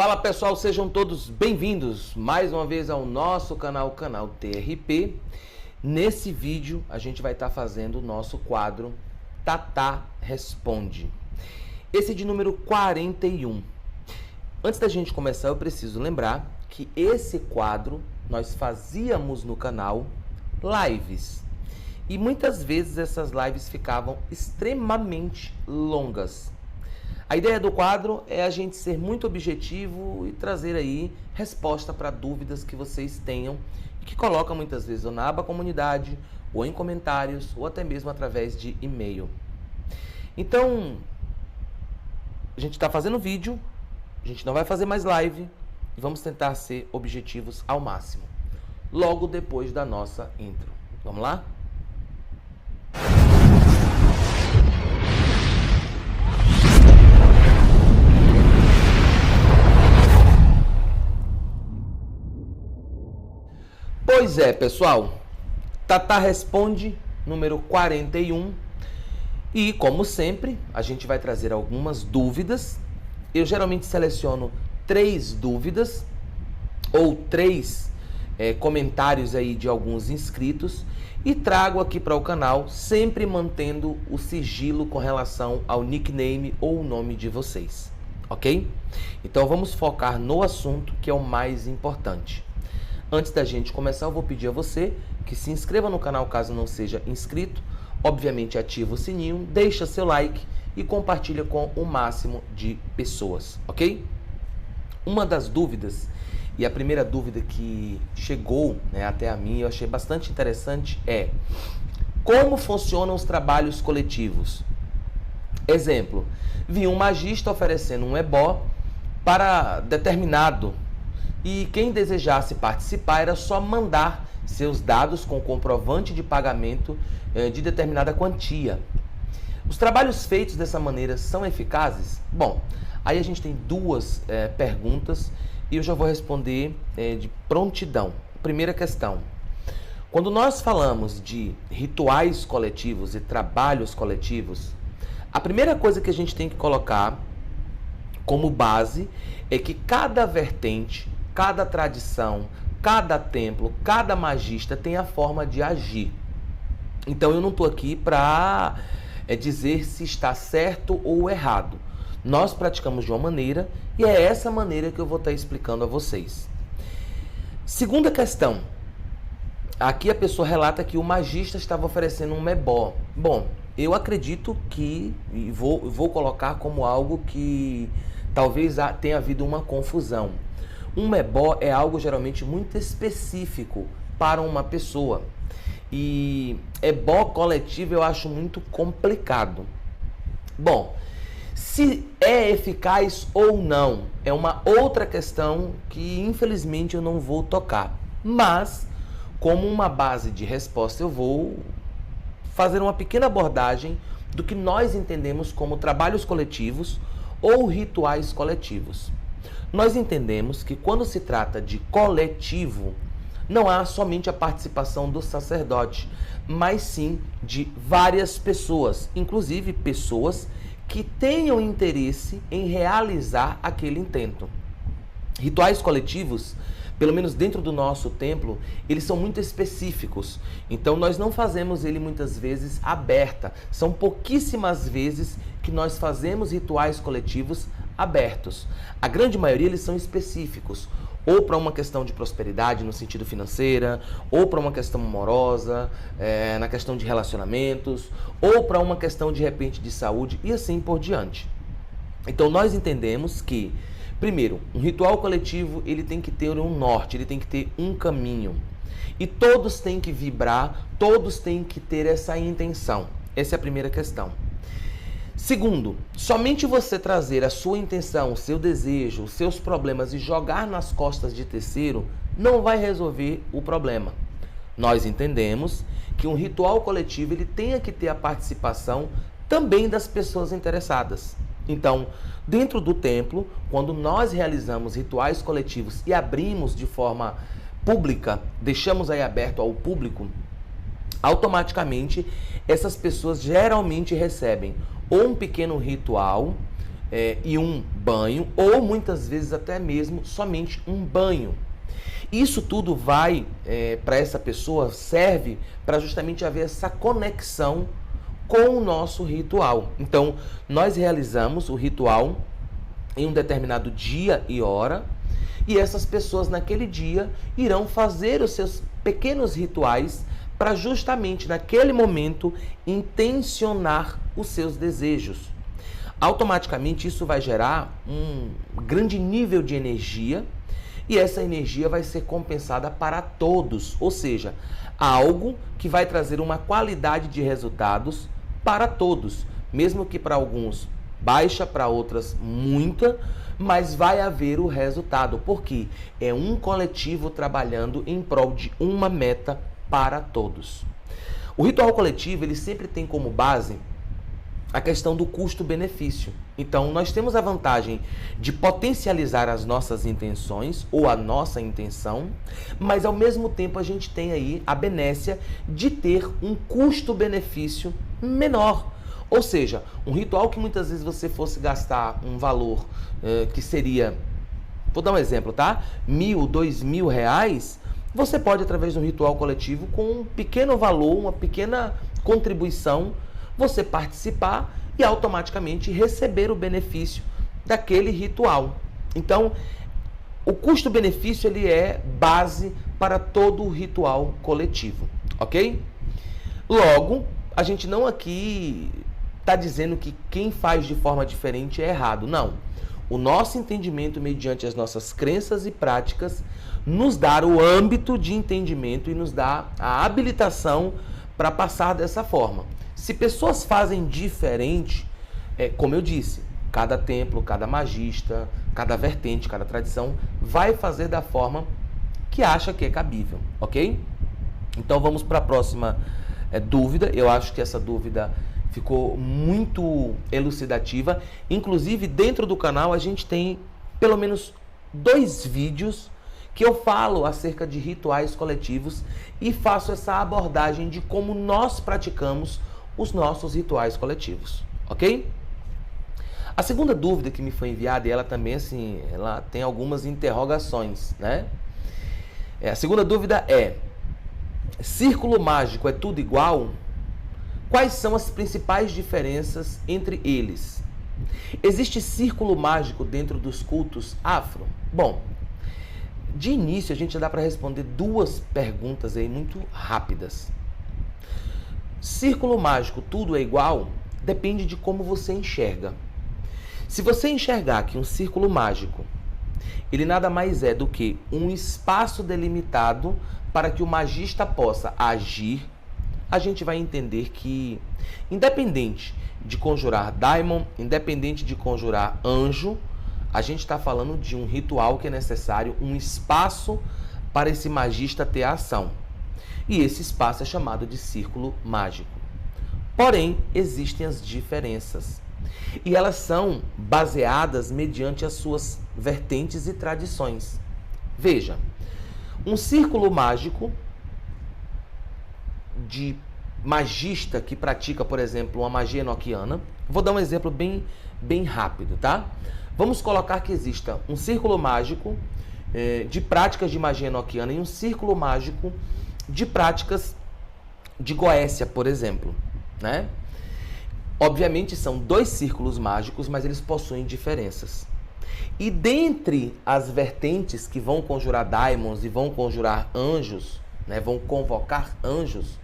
Fala pessoal, sejam todos bem-vindos mais uma vez ao nosso canal TRP. Nesse vídeo a gente vai estar fazendo o nosso quadro Tatá Responde. Esse é de número 41. Antes da gente começar, eu preciso lembrar que esse quadro nós fazíamos no canal lives. E muitas vezes essas lives ficavam extremamente longas. A ideia do quadro é a gente ser muito objetivo e trazer aí resposta para dúvidas que vocês tenham e que colocam muitas vezes ou na aba comunidade, ou em comentários, ou até mesmo através de e-mail. Então, a gente está fazendo vídeo, a gente não vai fazer mais live e vamos tentar ser objetivos ao máximo. Logo depois da nossa intro. Vamos lá? Pois é, pessoal, Tatá Responde, número 41, e como sempre, a gente vai trazer algumas dúvidas. Eu geralmente seleciono 3 dúvidas ou 3 comentários aí de alguns inscritos e trago aqui para o canal, sempre mantendo o sigilo com relação ao nickname ou o nome de vocês, ok? Então vamos focar no assunto que é o mais importante. Antes da gente começar, eu vou pedir a você que se inscreva no canal caso não seja inscrito. Obviamente ativa o sininho, deixa seu like e compartilha com o máximo de pessoas, ok? Uma das dúvidas, e a primeira dúvida que chegou até a mim, eu achei bastante interessante, é: como funcionam os trabalhos coletivos? Exemplo, vi um magista oferecendo um ebó para determinado, e quem desejasse participar era só mandar seus dados com comprovante de pagamento de determinada quantia. Os trabalhos feitos dessa maneira são eficazes? Bom, aí a gente tem 2 perguntas e eu já vou responder de prontidão. Primeira questão: quando nós falamos de rituais coletivos e trabalhos coletivos, a primeira coisa que a gente tem que colocar como base é que cada vertente, cada tradição, cada templo, cada magista tem a forma de agir. Então eu não estou aqui para dizer se está certo ou errado. Nós praticamos de uma maneira e é essa maneira que eu vou estar explicando a vocês. Segunda questão. Aqui a pessoa relata que o magista estava oferecendo um ebó. Bom, eu acredito que, e vou colocar como algo que talvez tenha havido uma confusão. Um ebó é algo geralmente muito específico para uma pessoa. E ebó coletivo eu acho muito complicado. Bom, se é eficaz ou não é uma outra questão que infelizmente eu não vou tocar. Mas, como uma base de resposta, eu vou fazer uma pequena abordagem do que nós entendemos como trabalhos coletivos ou rituais coletivos. Nós entendemos que quando se trata de coletivo, não há somente a participação do sacerdote, mas sim de várias pessoas, inclusive pessoas que tenham interesse em realizar aquele intento. Rituais coletivos, pelo menos dentro do nosso templo, eles são muito específicos. Então nós não fazemos ele muitas vezes aberta. São pouquíssimas vezes que nós fazemos rituais coletivos abertos. A grande maioria eles são específicos, ou para uma questão de prosperidade no sentido financeira, ou para uma questão amorosa, na questão de relacionamentos, ou para uma questão de repente de saúde e assim por diante. Então nós entendemos que, primeiro, um ritual coletivo ele tem que ter um norte, ele tem que ter um caminho. E todos têm que vibrar, todos têm que ter essa intenção. Essa é a primeira questão. Segundo, somente você trazer a sua intenção, o seu desejo, os seus problemas e jogar nas costas de terceiro não vai resolver o problema. Nós entendemos que um ritual coletivo ele tem que ter a participação também das pessoas interessadas. Então, dentro do templo, quando nós realizamos rituais coletivos e abrimos de forma pública, deixamos aí aberto ao público, automaticamente essas pessoas geralmente recebem ou um pequeno ritual e um banho, ou muitas vezes até mesmo somente um banho. Isso tudo vai, para essa pessoa, serve para justamente haver essa conexão com o nosso ritual. Então, nós realizamos o ritual em um determinado dia e hora, e essas pessoas naquele dia irão fazer os seus pequenos rituais para justamente naquele momento intencionar os seus desejos. Automaticamente isso vai gerar um grande nível de energia e essa energia vai ser compensada para todos, ou seja, algo que vai trazer uma qualidade de resultados para todos, mesmo que para alguns baixa, para outras muita, mas vai haver o resultado, porque é um coletivo trabalhando em prol de uma meta para todos. O ritual coletivo, ele sempre tem como base a questão do custo-benefício. Então, nós temos a vantagem de potencializar as nossas intenções ou a nossa intenção, mas ao mesmo tempo a gente tem aí a benécia de ter um custo-benefício menor. Ou seja, um ritual que muitas vezes você fosse gastar um valor que seria, vou dar um exemplo, tá? R$1.000, R$2.000, você pode, através de um ritual coletivo, com um pequeno valor, uma pequena contribuição, você participar e automaticamente receber o benefício daquele ritual. Então, o custo-benefício ele é base para todo o ritual coletivo, ok? Logo, a gente não aqui está dizendo que quem faz de forma diferente é errado, não. O nosso entendimento, mediante as nossas crenças e práticas, nos dá o âmbito de entendimento e nos dá a habilitação para passar dessa forma. Se pessoas fazem diferente, como eu disse, cada templo, cada magista, cada vertente, cada tradição vai fazer da forma que acha que é cabível, ok? Então vamos para a próxima dúvida. Eu acho que essa dúvida ficou muito elucidativa. Inclusive, dentro do canal a gente tem pelo menos 2 vídeos que eu falo acerca de rituais coletivos e faço essa abordagem de como nós praticamos os nossos rituais coletivos, ok? A segunda dúvida que me foi enviada, e ela também, assim, ela tem algumas interrogações, né? A segunda dúvida é: círculo mágico é tudo igual? Quais são as principais diferenças entre eles? Existe círculo mágico dentro dos cultos afro? Bom, de início a gente já dá para responder 2 perguntas aí muito rápidas. Círculo mágico, tudo é igual? Depende de como você enxerga. Se você enxergar que um círculo mágico, ele nada mais é do que um espaço delimitado para que o magista possa agir, a gente vai entender que, independente de conjurar daimon, independente de conjurar anjo, a gente está falando de um ritual que é necessário um espaço para esse magista ter a ação. E esse espaço é chamado de círculo mágico. Porém, existem as diferenças. E elas são baseadas mediante as suas vertentes e tradições. Veja, um círculo mágico de magista que pratica, por exemplo, uma magia enoquiana. Vou dar um exemplo bem rápido, tá? Vamos colocar que exista um círculo mágico de práticas de magia enoquiana e um círculo mágico de práticas de Goécia, por exemplo, né? Obviamente são 2 círculos mágicos, mas eles possuem diferenças. E dentre as vertentes que vão conjurar daimons e vão conjurar anjos, né, vão convocar anjos,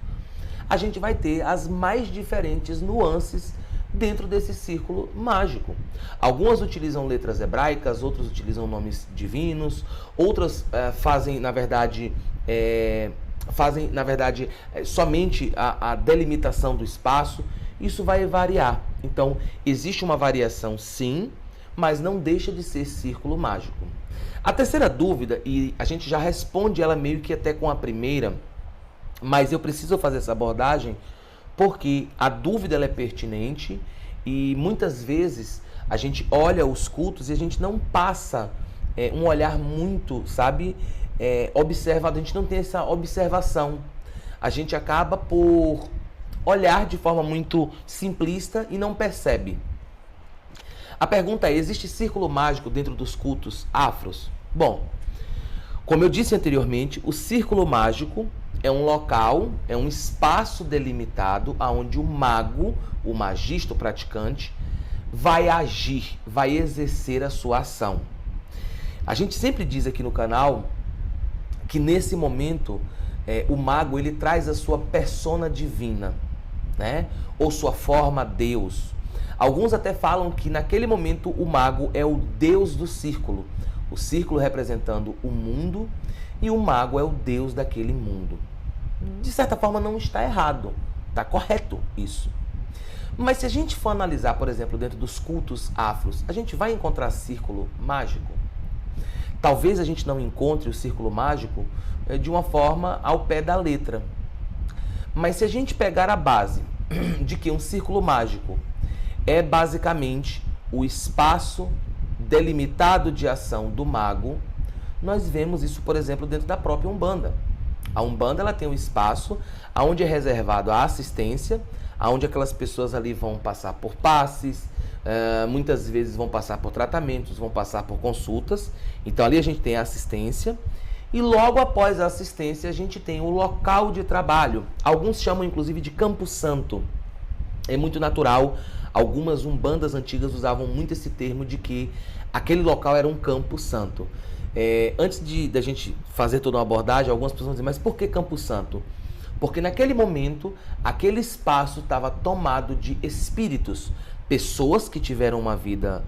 a gente vai ter as mais diferentes nuances dentro desse círculo mágico. Algumas utilizam letras hebraicas, outras utilizam nomes divinos, outras fazem, na verdade, somente a delimitação do espaço. Isso vai variar. Então, existe uma variação sim, mas não deixa de ser círculo mágico. A terceira dúvida, e a gente já responde ela meio que até com a primeira, mas eu preciso fazer essa abordagem porque a dúvida ela é pertinente e muitas vezes a gente olha os cultos e a gente não passa um olhar muito, observado, a gente não tem essa observação. A gente acaba por olhar de forma muito simplista e não percebe. A pergunta é, existe círculo mágico dentro dos cultos afros? Bom, como eu disse anteriormente, o círculo mágico é um local, é um espaço delimitado onde o mago, o magista, o praticante, vai agir, vai exercer a sua ação. A gente sempre diz aqui no canal que nesse momento o mago ele traz a sua persona divina, né? Ou sua forma Deus. Alguns até falam que naquele momento o mago é o Deus do círculo. O círculo representando o mundo e o mago é o Deus daquele mundo. De certa forma não está errado, está correto isso. Mas se a gente for analisar, por exemplo, dentro dos cultos afros, a gente vai encontrar círculo mágico? Talvez a gente não encontre o círculo mágico de uma forma ao pé da letra. Mas se a gente pegar a base de que um círculo mágico é basicamente o espaço delimitado de ação do mago, nós vemos isso, por exemplo, dentro da própria Umbanda. A Umbanda ela tem um espaço onde é reservado a assistência, onde aquelas pessoas ali vão passar por passes, muitas vezes vão passar por tratamentos, vão passar por consultas. Então ali a gente tem a assistência e logo após a assistência a gente tem o local de trabalho. Alguns chamam inclusive de Campo Santo. É muito natural, algumas umbandas antigas usavam muito esse termo de que aquele local era um Campo Santo. Antes da gente fazer toda uma abordagem, algumas pessoas vão dizer, mas por que Campo Santo? Porque naquele momento, aquele espaço estava tomado de espíritos, pessoas que tiveram uma vida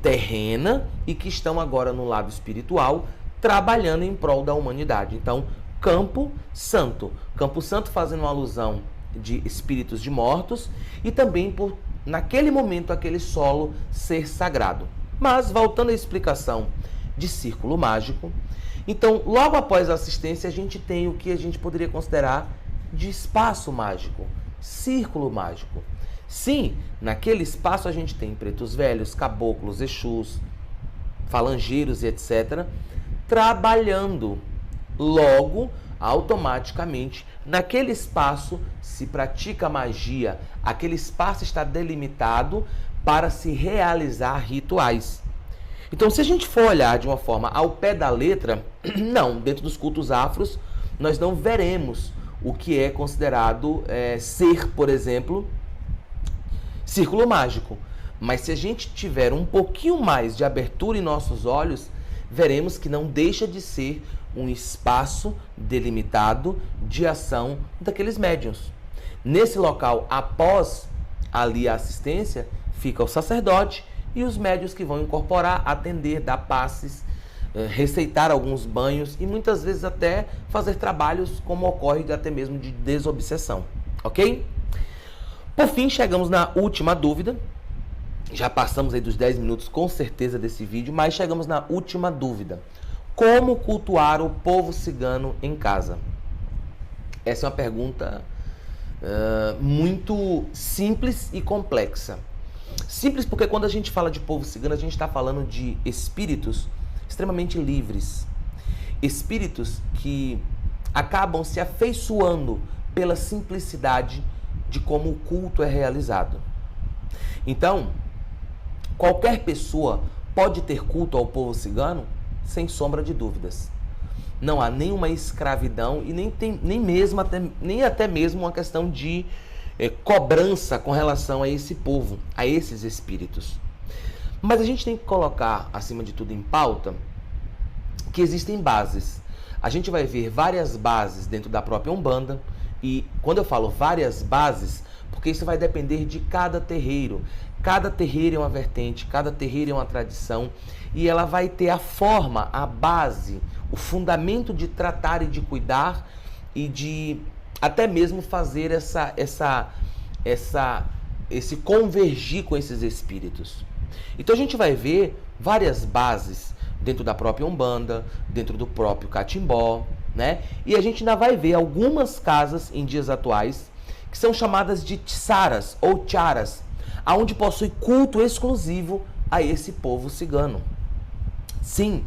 terrena e que estão agora no lado espiritual, trabalhando em prol da humanidade. Então, Campo Santo. Campo Santo fazendo uma alusão de espíritos de mortos e também por, naquele momento, aquele solo ser sagrado. Mas, voltando à explicação de círculo mágico, então, logo após a assistência, a gente tem o que a gente poderia considerar de espaço mágico, círculo mágico. Sim, naquele espaço a gente tem pretos velhos, caboclos, exus, falangeiros e etc., trabalhando. Logo, automaticamente, naquele espaço se pratica magia, aquele espaço está delimitado para se realizar rituais. Então, se a gente for olhar de uma forma ao pé da letra, não, dentro dos cultos afros, nós não veremos o que é considerado ser, por exemplo, círculo mágico. Mas se a gente tiver um pouquinho mais de abertura em nossos olhos, veremos que não deixa de ser um espaço delimitado de ação daqueles médiuns. Nesse local, após ali a assistência, fica o sacerdote e os médiuns que vão incorporar, atender, dar passes, receitar alguns banhos e muitas vezes até fazer trabalhos como ocorre até mesmo de desobsessão, ok? Por fim, chegamos na última dúvida. Já passamos aí dos 10 minutos com certeza desse vídeo, mas chegamos na última dúvida. Como cultuar o povo cigano em casa? Essa é uma pergunta muito simples e complexa. Simples porque quando a gente fala de povo cigano, a gente está falando de espíritos extremamente livres. Espíritos que acabam se afeiçoando pela simplicidade de como o culto é realizado. Então, qualquer pessoa pode ter culto ao povo cigano sem sombra de dúvidas. Não há nenhuma escravidão e nem até mesmo uma questão de cobrança com relação a esse povo, a esses espíritos. Mas a gente tem que colocar, acima de tudo, em pauta que existem bases. A gente vai ver várias bases dentro da própria Umbanda e quando eu falo várias bases, porque isso vai depender de cada terreiro. Cada terreiro é uma vertente, cada terreiro é uma tradição e ela vai ter a forma, a base, o fundamento de tratar e de cuidar e de até mesmo fazer esse convergir com esses espíritos. Então a gente vai ver várias bases dentro da própria Umbanda, dentro do próprio Catimbó, né? E a gente ainda vai ver algumas casas em dias atuais que são chamadas de tsaras ou charas, aonde possui culto exclusivo a esse povo cigano. Sim,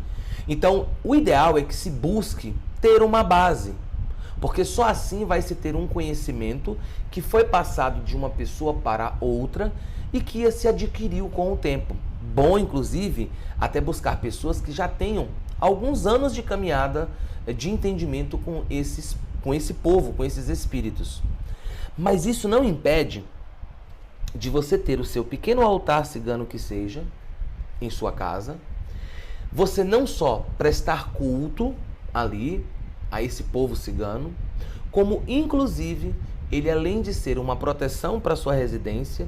então o ideal é que se busque ter uma base. Porque só assim vai se ter um conhecimento que foi passado de uma pessoa para outra e que se adquiriu com o tempo. Bom, inclusive, até buscar pessoas que já tenham alguns anos de caminhada de entendimento com esse povo, com esses espíritos. Mas isso não impede de você ter o seu pequeno altar cigano que seja em sua casa, você não só prestar culto ali a esse povo cigano, como inclusive ele, além de ser uma proteção para sua residência,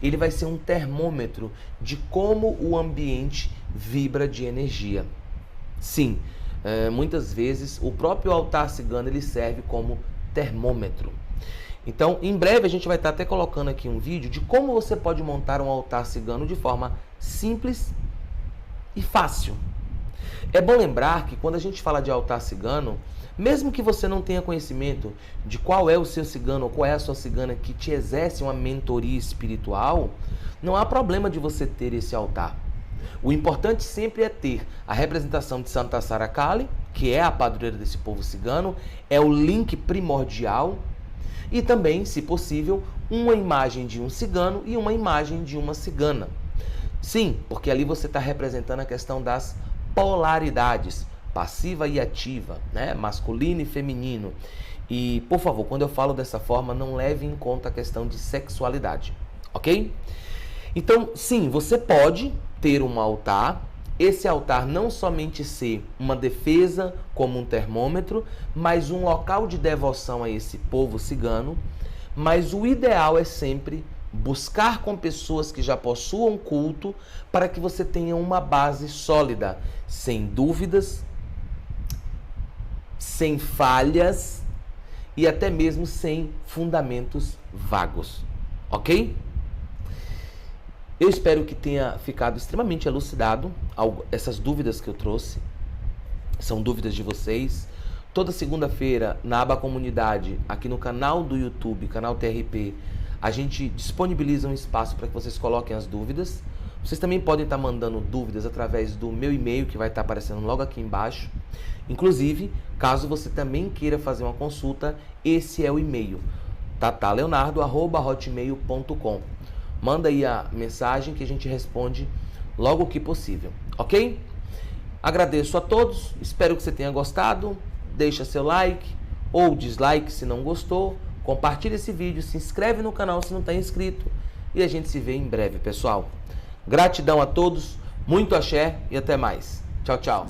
ele vai ser um termômetro de como o ambiente vibra de energia. Sim, muitas vezes o próprio altar cigano ele serve como termômetro. Então, em breve a gente vai estar até colocando aqui um vídeo de como você pode montar um altar cigano de forma simples e fácil. É bom lembrar que quando a gente fala de altar cigano, mesmo que você não tenha conhecimento de qual é o seu cigano ou qual é a sua cigana que te exerce uma mentoria espiritual, não há problema de você ter esse altar. O importante sempre é ter a representação de Santa Sara Kali, que é a padroeira desse povo cigano, é o link primordial, e também, se possível, uma imagem de um cigano e uma imagem de uma cigana. Sim, porque ali você está representando a questão das polaridades, passiva e ativa, né? Masculino e feminino. E, por favor, quando eu falo dessa forma, não leve em conta a questão de sexualidade, ok? Então, sim, você pode ter um altar, esse altar não somente ser uma defesa como um termômetro, mas um local de devoção a esse povo cigano, mas o ideal é sempre buscar com pessoas que já possuam culto para que você tenha uma base sólida, sem dúvidas, sem falhas e até mesmo sem fundamentos vagos, ok? Eu espero que tenha ficado extremamente elucidado essas dúvidas que eu trouxe. São dúvidas de vocês. Toda segunda-feira, na aba Comunidade, aqui no canal do YouTube, canal TRP, a gente disponibiliza um espaço para que vocês coloquem as dúvidas. Vocês também podem estar mandando dúvidas através do meu e-mail, que vai estar aparecendo logo aqui embaixo. Inclusive, caso você também queira fazer uma consulta, esse é o e-mail, tataleonardo@hotmail.com. Manda aí a mensagem que a gente responde logo que possível, ok? Agradeço a todos, espero que você tenha gostado. Deixa seu like ou dislike se não gostou. Compartilha esse vídeo, se inscreve no canal se não está inscrito. E a gente se vê em breve, pessoal. Gratidão a todos, muito axé e até mais. Tchau, tchau.